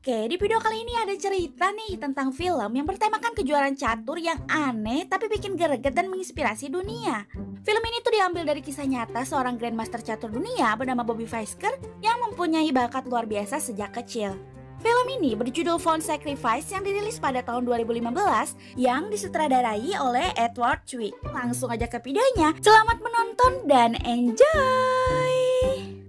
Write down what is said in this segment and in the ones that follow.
Oke, di video kali ini ada cerita nih tentang film yang bertemakan kejuaraan catur yang aneh tapi bikin greget dan menginspirasi dunia. Film ini tuh diambil dari kisah nyata seorang Grandmaster catur dunia bernama Bobby Fisker yang mempunyai bakat luar biasa sejak kecil. Film ini berjudul Phone Sacrifice yang dirilis pada tahun 2015 yang disutradarai oleh Edward Choi. Langsung aja ke videonya. Selamat menonton dan enjoy!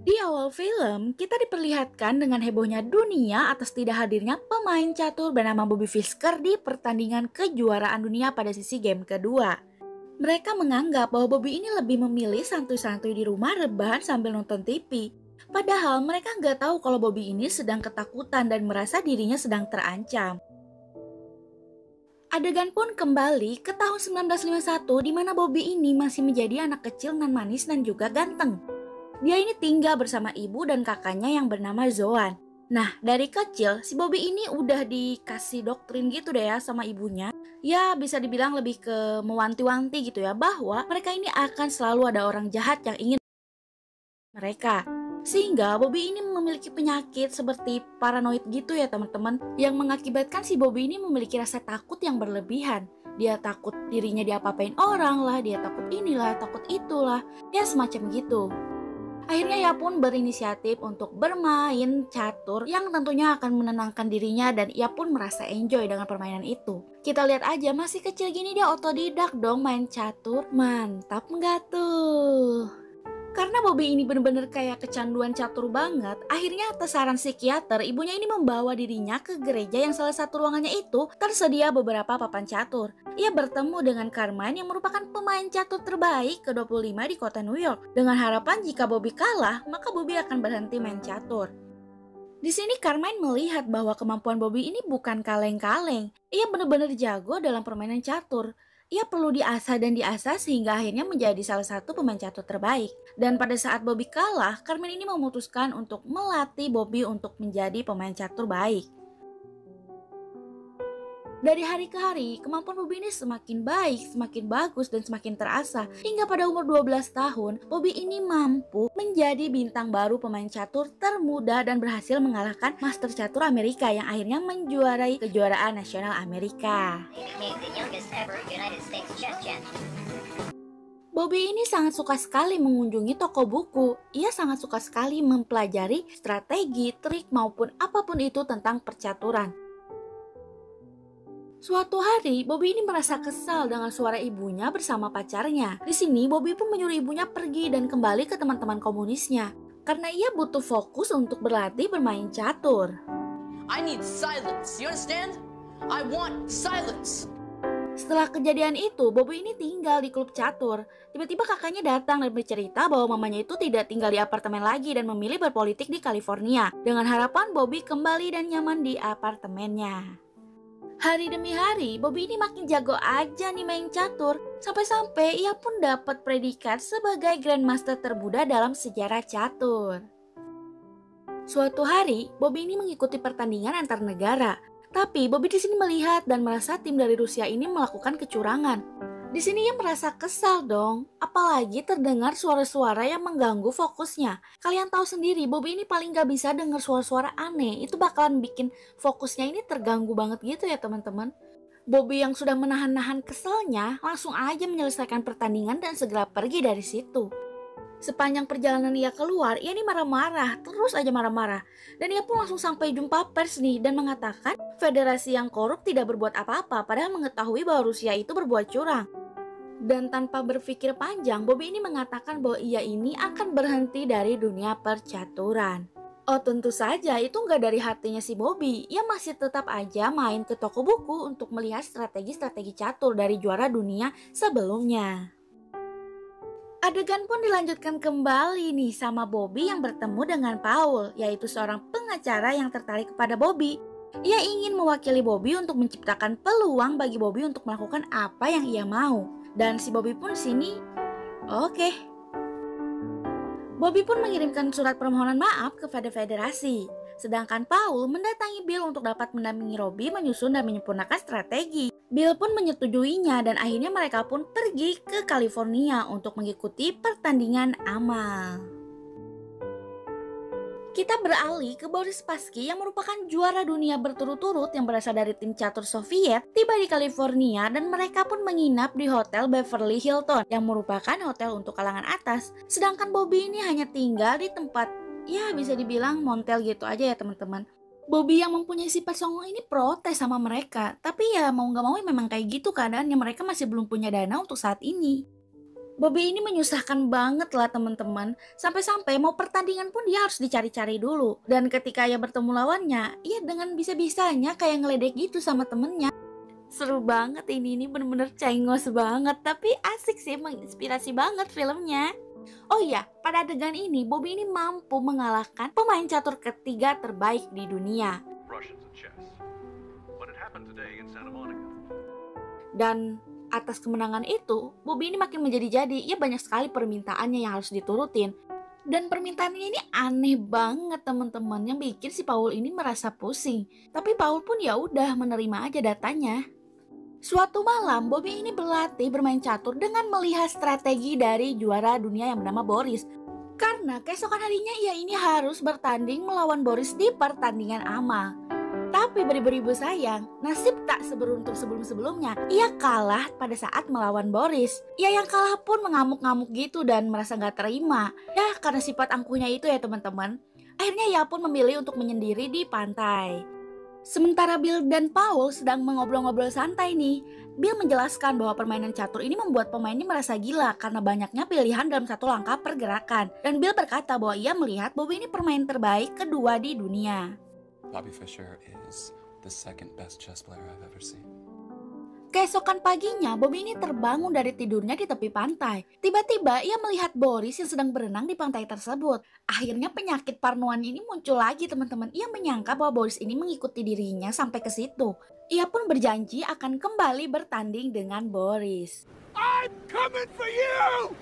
Di awal film, kita diperlihatkan dengan hebohnya dunia atas tidak hadirnya pemain catur bernama Bobby Fisker di pertandingan kejuaraan dunia pada sisi game kedua. Mereka menganggap bahwa Bobby ini lebih memilih santuy-santuy di rumah rebahan sambil nonton TV. Padahal mereka nggak tahu kalau Bobby ini sedang ketakutan dan merasa dirinya sedang terancam. Adegan pun kembali ke tahun 1951 di mana Bobby ini masih menjadi anak kecil nan manis dan juga ganteng. Dia ini tinggal bersama ibu dan kakaknya yang bernama Zoan. Nah, dari kecil si Bobby ini udah dikasih doktrin gitu deh ya sama ibunya. Ya bisa dibilang lebih ke mewanti-wanti gitu ya, bahwa mereka ini akan selalu ada orang jahat yang ingin mereka. Sehingga Bobby ini memiliki penyakit seperti paranoid gitu ya teman-teman, yang mengakibatkan si Bobby ini memiliki rasa takut yang berlebihan. Dia takut dirinya diapa-apain orang lah, dia takut inilah, takut itulah, ya semacam gitu. Akhirnya ia pun berinisiatif untuk bermain catur yang tentunya akan menenangkan dirinya dan ia pun merasa enjoy dengan permainan itu. Kita lihat aja masih kecil gini dia otodidak dong main catur. Mantap nggak tuh? Karena Bobby ini bener-bener kayak kecanduan catur banget, akhirnya atas saran psikiater, ibunya ini membawa dirinya ke gereja yang salah satu ruangannya itu tersedia beberapa papan catur. Ia bertemu dengan Carmine yang merupakan pemain catur terbaik ke-25 di kota New York. Dengan harapan jika Bobby kalah, maka Bobby akan berhenti main catur. Di sini Carmine melihat bahwa kemampuan Bobby ini bukan kaleng-kaleng. Ia benar-benar jago dalam permainan catur. Ia perlu diasah dan diasah sehingga akhirnya menjadi salah satu pemain catur terbaik. Dan pada saat Bobby kalah, Carmine ini memutuskan untuk melatih Bobby untuk menjadi pemain catur baik. Dari hari ke hari, kemampuan Bobby ini semakin baik, semakin bagus, dan semakin terasa. Hingga pada umur 12 tahun, Bobby ini mampu menjadi bintang baru pemain catur termuda dan berhasil mengalahkan Master Catur Amerika yang akhirnya menjuarai kejuaraan nasional Amerika. Bobby ini sangat suka sekali mengunjungi toko buku. Ia sangat suka sekali mempelajari strategi, trik, maupun apapun itu tentang percaturan. Suatu hari, Bobby ini merasa kesal dengan suara ibunya bersama pacarnya. Di sini, Bobby pun menyuruh ibunya pergi dan kembali ke teman-teman komunisnya. Karena ia butuh fokus untuk berlatih bermain catur. I need silence, you understand? I want silence. Setelah kejadian itu, Bobby ini tinggal di klub catur. Tiba-tiba kakaknya datang dan bercerita bahwa mamanya itu tidak tinggal di apartemen lagi dan memilih berpolitik di California. Dengan harapan Bobby kembali dan nyaman di apartemennya. Hari demi hari, Bobby ini makin jago aja nih main catur. Sampai-sampai ia pun dapat predikat sebagai Grandmaster termuda dalam sejarah catur. Suatu hari, Bobby ini mengikuti pertandingan antar negara. Tapi Bobby di sini melihat dan merasa tim dari Rusia ini melakukan kecurangan. Di sini ia merasa kesal dong, apalagi terdengar suara-suara yang mengganggu fokusnya. Kalian tahu sendiri, Bobby ini paling gak bisa dengar suara-suara aneh. Itu bakalan bikin fokusnya ini terganggu banget gitu ya teman-teman. Bobby yang sudah menahan-nahan keselnya, langsung aja menyelesaikan pertandingan dan segera pergi dari situ. Sepanjang perjalanan ia keluar, ia ini marah-marah, terus aja marah-marah. Dan ia pun langsung sampai jumpa pers nih dan mengatakan federasi yang korup tidak berbuat apa-apa padahal mengetahui bahwa Rusia itu berbuat curang. Dan tanpa berpikir panjang, Bobby ini mengatakan bahwa ia ini akan berhenti dari dunia percaturan. Oh tentu saja itu nggak dari hatinya si Bobby, ia masih tetap aja main ke toko buku untuk melihat strategi-strategi catur dari juara dunia sebelumnya. Adegan pun dilanjutkan kembali nih sama Bobby yang bertemu dengan Paul, yaitu seorang pengacara yang tertarik kepada Bobby. Ia ingin mewakili Bobby untuk menciptakan peluang bagi Bobby untuk melakukan apa yang ia mau. Dan si Bobby pun sini, oke. Bobby pun mengirimkan surat permohonan maaf kepada federasi. Sedangkan Paul mendatangi Bill untuk dapat mendampingi Robbie menyusun dan menyempurnakan strategi. Bill pun menyetujuinya dan akhirnya mereka pun pergi ke California untuk mengikuti pertandingan amal. Kita beralih ke Boris Spassky yang merupakan juara dunia berturut-turut yang berasal dari tim catur Soviet, tiba di California dan mereka pun menginap di Hotel Beverly Hilton yang merupakan hotel untuk kalangan atas. Sedangkan Bobby ini hanya tinggal di tempat, ya bisa dibilang montel gitu aja ya teman-teman. Bobby yang mempunyai sifat songong ini protes sama mereka, tapi ya mau gak mau memang kayak gitu keadaannya, mereka masih belum punya dana untuk saat ini. Bobby ini menyusahkan banget lah teman-teman, sampai-sampai mau pertandingan pun dia harus dicari-cari dulu. Dan ketika ia bertemu lawannya, ia dengan bisa-bisanya kayak ngeledek gitu sama temennya. Seru banget ini bener-bener cengos banget, tapi asik sih, menginspirasi banget filmnya. Oh iya, pada adegan ini Bobby ini mampu mengalahkan pemain catur ketiga terbaik di dunia. Dan atas kemenangan itu, Bobby ini makin menjadi-jadi, ya banyak sekali permintaannya yang harus diturutin. Dan permintaannya ini aneh banget teman-teman, yang bikin si Paul ini merasa pusing. Tapi Paul pun ya udah menerima aja datanya. Suatu malam, Bobby ini berlatih bermain catur dengan melihat strategi dari juara dunia yang bernama Boris. Karena keesokan harinya ia ini harus bertanding melawan Boris di pertandingan amal. Tapi beribu-ribu sayang, nasib tak seberuntung sebelum-sebelumnya. Ia kalah pada saat melawan Boris. Ia yang kalah pun mengamuk-ngamuk gitu dan merasa gak terima. Ya karena sifat angkuhnya itu ya teman-teman. Akhirnya ia pun memilih untuk menyendiri di pantai. Sementara Bill dan Paul sedang mengobrol-ngobrol santai nih. Bill menjelaskan bahwa permainan catur ini membuat pemainnya merasa gila karena banyaknya pilihan dalam satu langkah pergerakan. Dan Bill berkata bahwa ia melihat Bobby ini pemain terbaik kedua di dunia. Bobby Fischer is the second best chess player I've ever seen. Keesokan paginya, Bobby ini terbangun dari tidurnya di tepi pantai. Tiba-tiba ia melihat Boris yang sedang berenang di pantai tersebut. Akhirnya penyakit parnoan ini muncul lagi teman-teman. Ia menyangka bahwa Boris ini mengikuti dirinya sampai ke situ. Ia pun berjanji akan kembali bertanding dengan Boris. I'm coming for you!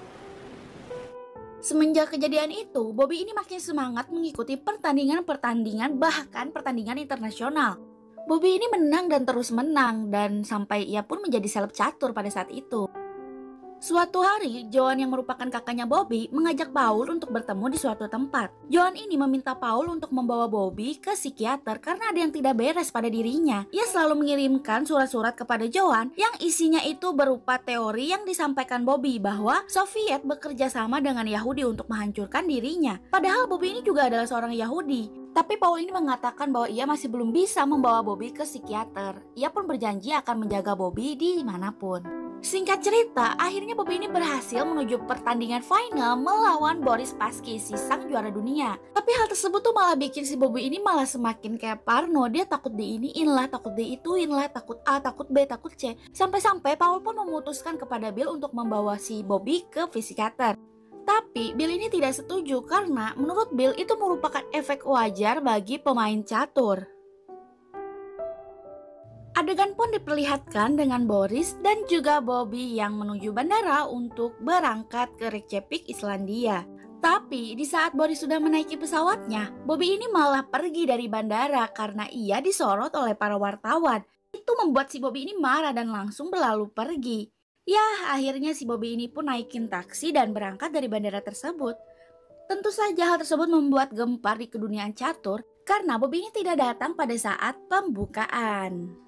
Semenjak kejadian itu, Bobby ini makin semangat mengikuti pertandingan-pertandingan, bahkan pertandingan internasional. Bobby ini menang dan terus menang, dan sampai ia pun menjadi seleb catur pada saat itu. Suatu hari, Joan yang merupakan kakaknya Bobby mengajak Paul untuk bertemu di suatu tempat. Joan ini meminta Paul untuk membawa Bobby ke psikiater karena ada yang tidak beres pada dirinya. Ia selalu mengirimkan surat-surat kepada Joan yang isinya itu berupa teori yang disampaikan Bobby bahwa Soviet bekerja sama dengan Yahudi untuk menghancurkan dirinya. Padahal Bobby ini juga adalah seorang Yahudi. Tapi Paul ini mengatakan bahwa ia masih belum bisa membawa Bobby ke psikiater. Ia pun berjanji akan menjaga Bobby di manapun. Singkat cerita, akhirnya Bobby ini berhasil menuju pertandingan final melawan Boris Spassky, si sang juara dunia. Tapi hal tersebut tuh malah bikin si Bobby ini malah semakin kayak parno. Dia takut diiniin lah, takut diituin lah, takut A, takut B, takut C. Sampai-sampai Paul pun memutuskan kepada Bill untuk membawa si Bobby ke psikiater. Tapi Bill ini tidak setuju karena menurut Bill itu merupakan efek wajar bagi pemain catur. Adegan pun diperlihatkan dengan Boris dan juga Bobby yang menuju bandara untuk berangkat ke Reykjavik, Islandia. Tapi di saat Boris sudah menaiki pesawatnya, Bobby ini malah pergi dari bandara karena ia disorot oleh para wartawan. Itu membuat si Bobby ini marah dan langsung berlalu pergi. Ya, akhirnya si Bobby ini pun naikin taksi dan berangkat dari bandara tersebut. Tentu saja hal tersebut membuat gempar di keduniaan catur karena Bobby ini tidak datang pada saat pembukaan.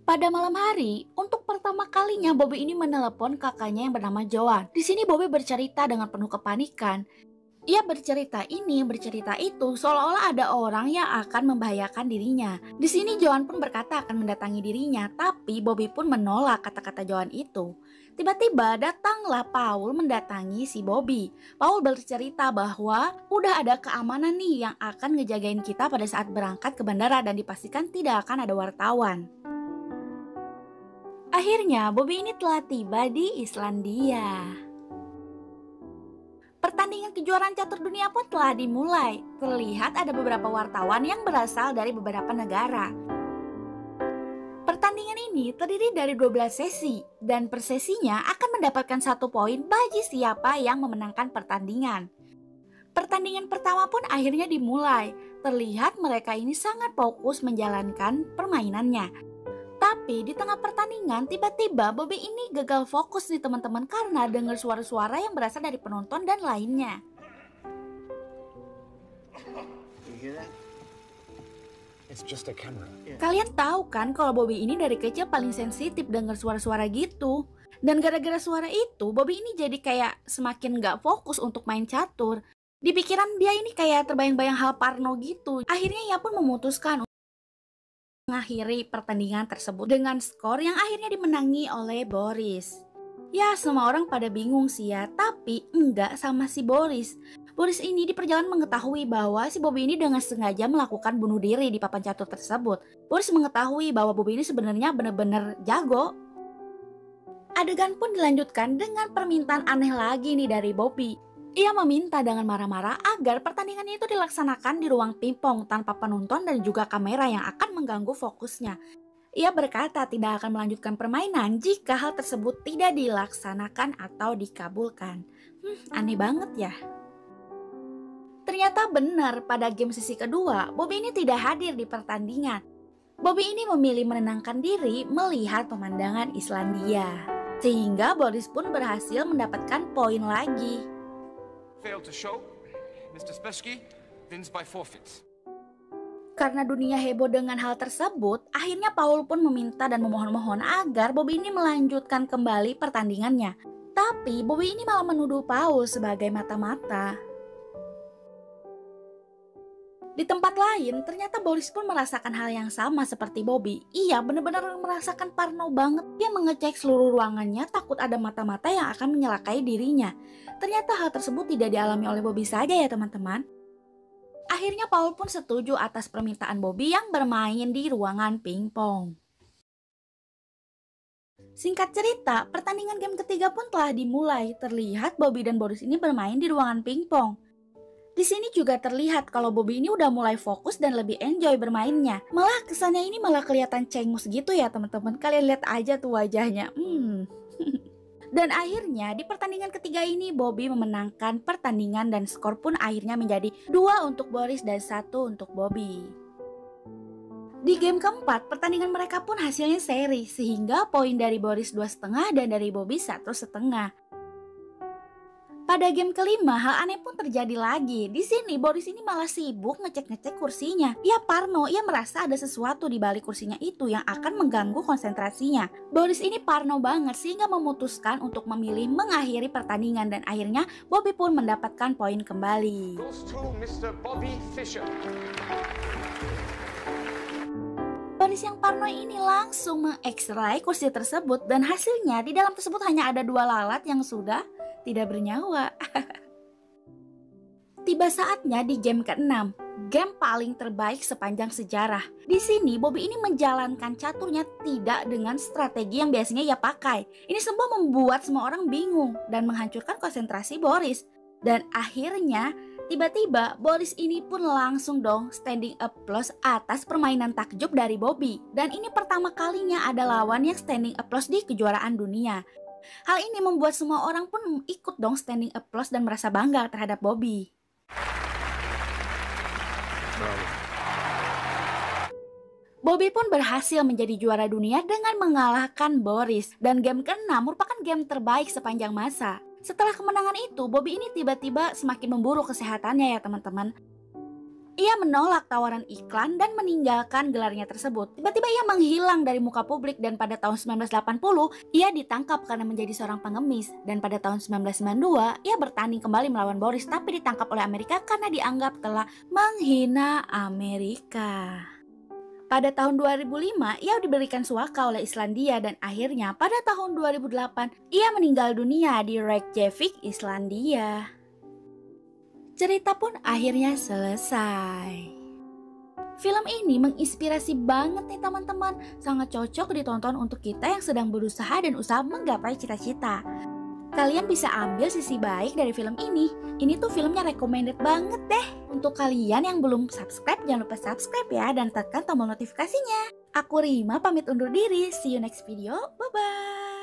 Pada malam hari, untuk pertama kalinya Bobby ini menelepon kakaknya yang bernama Joan. Di sini Bobby bercerita dengan penuh kepanikan. Ia bercerita ini, bercerita itu, seolah-olah ada orang yang akan membahayakan dirinya. Di sini Joan pun berkata akan mendatangi dirinya, tapi Bobby pun menolak kata-kata Joan itu. Tiba-tiba datanglah Paul mendatangi si Bobby. Paul bercerita bahwa udah ada keamanan nih yang akan ngejagain kita pada saat berangkat ke bandara dan dipastikan tidak akan ada wartawan. Akhirnya Bobby ini telah tiba di Islandia. Pertandingan kejuaraan catur dunia pun telah dimulai. Terlihat ada beberapa wartawan yang berasal dari beberapa negara. Pertandingan ini terdiri dari 12 sesi dan per sesinya akan mendapatkan 1 poin bagi siapa yang memenangkan pertandingan. Pertandingan pertama pun akhirnya dimulai. Terlihat mereka ini sangat fokus menjalankan permainannya. Tapi di tengah pertandingan tiba-tiba Bobby ini gagal fokus nih teman-teman karena dengar suara-suara yang berasal dari penonton dan lainnya. You hear that? It's just a camera. Kalian tahu kan kalau Bobby ini dari kecil paling sensitif dengar suara-suara gitu. Dan gara-gara suara itu, Bobby ini jadi kayak semakin gak fokus untuk main catur. Di pikiran dia ini kayak terbayang-bayang hal parno gitu. Akhirnya ia pun memutuskan untuk mengakhiri pertandingan tersebut dengan skor yang akhirnya dimenangi oleh Boris. Ya, semua orang pada bingung sih ya, tapi enggak sama si Boris. Boris ini di perjalanan mengetahui bahwa si Bobby ini dengan sengaja melakukan bunuh diri di papan catur tersebut. Boris mengetahui bahwa Bobby ini sebenarnya benar-benar jago. Adegan pun dilanjutkan dengan permintaan aneh lagi nih dari Bobby. Ia meminta dengan marah-marah agar pertandingan itu dilaksanakan di ruang pingpong tanpa penonton dan juga kamera yang akan mengganggu fokusnya. Ia berkata tidak akan melanjutkan permainan jika hal tersebut tidak dilaksanakan atau dikabulkan. Aneh banget ya. Ternyata benar pada game sesi kedua, Bobby ini tidak hadir di pertandingan. Bobby ini memilih menenangkan diri melihat pemandangan Islandia. Sehingga Boris pun berhasil mendapatkan poin lagi. Failed to show. Mr. Spesky wins by forfeit. Karena dunia heboh dengan hal tersebut, akhirnya Paul pun meminta dan memohon-mohon agar Bobby ini melanjutkan kembali pertandingannya. Tapi Bobby ini malah menuduh Paul sebagai mata-mata. Di tempat lain, ternyata Boris pun merasakan hal yang sama seperti Bobby. Ia benar-benar merasakan parno banget. Dia mengecek seluruh ruangannya takut ada mata-mata yang akan menyelakai dirinya. Ternyata hal tersebut tidak dialami oleh Bobby saja ya teman-teman. Akhirnya Paul pun setuju atas permintaan Bobby yang bermain di ruangan pingpong. Singkat cerita, pertandingan game ketiga pun telah dimulai. Terlihat Bobby dan Boris ini bermain di ruangan pingpong. Di sini juga terlihat kalau Bobby ini udah mulai fokus dan lebih enjoy bermainnya. Malah kesannya ini malah kelihatan cengus gitu ya teman-teman. Kalian lihat aja tuh wajahnya. Dan akhirnya di pertandingan ketiga ini Bobby memenangkan pertandingan dan skor pun akhirnya menjadi 2 untuk Boris dan 1 untuk Bobby. Di game keempat pertandingan mereka pun hasilnya seri sehingga poin dari Boris 2,5 dan dari Bobby 1,5. Pada game kelima, hal aneh pun terjadi lagi. Di sini Boris ini malah sibuk ngecek-ngecek kursinya. Ia parno, ia merasa ada sesuatu di balik kursinya itu yang akan mengganggu konsentrasinya. Boris ini parno banget sehingga memutuskan untuk memilih mengakhiri pertandingan dan akhirnya Bobby pun mendapatkan poin kembali. Goes to Mr. Bobby Fischer. Boris yang parno ini langsung mengekstrai kursi tersebut dan hasilnya di dalam tersebut hanya ada 2 lalat yang sudah tidak bernyawa. Tiba saatnya di game ke-6, game paling terbaik sepanjang sejarah. Di sini Bobby ini menjalankan caturnya tidak dengan strategi yang biasanya ia pakai. Ini semua membuat semua orang bingung dan menghancurkan konsentrasi Boris. Dan akhirnya tiba-tiba Boris ini pun langsung dong standing applause atas permainan takjub dari Bobby. Dan ini pertama kalinya ada lawan yang standing applause di kejuaraan dunia. Hal ini membuat semua orang pun ikut dong standing applause dan merasa bangga terhadap Bobby. Bobby pun berhasil menjadi juara dunia dengan mengalahkan Boris. Dan game ke-6 merupakan game terbaik sepanjang masa. Setelah kemenangan itu, Bobby ini tiba-tiba semakin memburuk kesehatannya ya teman-teman. Ia menolak tawaran iklan dan meninggalkan gelarnya tersebut. Tiba-tiba ia menghilang dari muka publik dan pada tahun 1980 ia ditangkap karena menjadi seorang pengemis. Dan pada tahun 1992 ia bertanding kembali melawan Boris tapi ditangkap oleh Amerika karena dianggap telah menghina Amerika. Pada tahun 2005 ia diberikan suaka oleh Islandia dan akhirnya pada tahun 2008 ia meninggal dunia di Reykjavik, Islandia. Cerita pun akhirnya selesai. Film ini menginspirasi banget nih teman-teman. Sangat cocok ditonton untuk kita yang sedang berusaha dan usaha menggapai cita-cita. Kalian bisa ambil sisi baik dari film ini. Ini tuh filmnya recommended banget deh. Untuk kalian yang belum subscribe, jangan lupa subscribe ya dan tekan tombol notifikasinya. Aku Rima pamit undur diri. See you next video. Bye-bye.